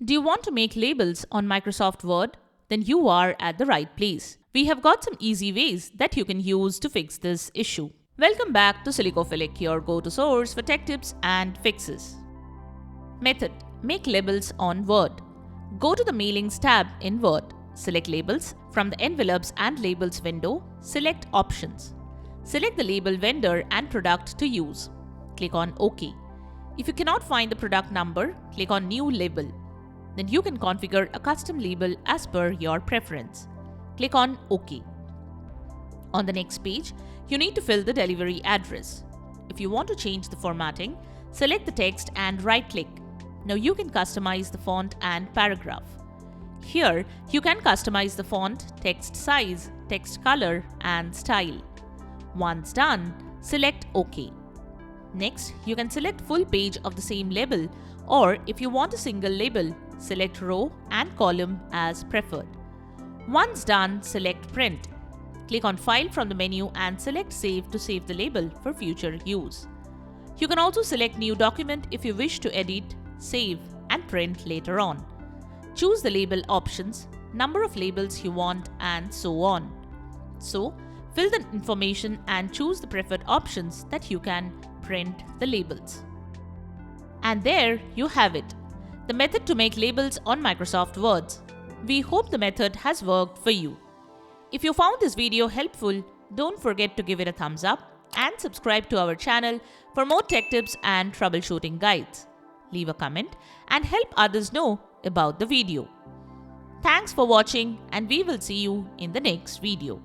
Do you want to make labels on Microsoft Word? Then you are at the right place. We have got some easy ways that you can use to fix this issue. Welcome back to Silicophilic, your go-to source for tech tips and fixes. Method: make labels on Word. Go to the Mailings tab in Word. Select Labels. From the Envelopes and Labels window, select Options. Select the label vendor and product to use. Click on OK. If you cannot find the product number, click on New Label. Then you can configure a custom label as per your preference. Click on OK. On the next page, you need to fill the delivery address. If you want to change the formatting, select the text and right-click. Now you can customize the font and paragraph. Here, you can customize the font, text size, text color, and style. Once done, select OK. Next, you can select full page of the same label, or if you want a single label, select row and column as preferred. Once done, select Print. Click on File from the menu and select Save to save the label for future use. You can also select New Document if you wish to edit, save, and print later on. Choose the label options, number of labels you want, and so on. So, fill the information and choose the preferred options that you can print the labels. And there you have it, the method to make labels on Microsoft Word. We hope the method has worked for you. If you found this video helpful, don't forget to give it a thumbs up and subscribe to our channel for more tech tips and troubleshooting guides. Leave a comment and help others know about the video. Thanks for watching, and we will see you in the next video.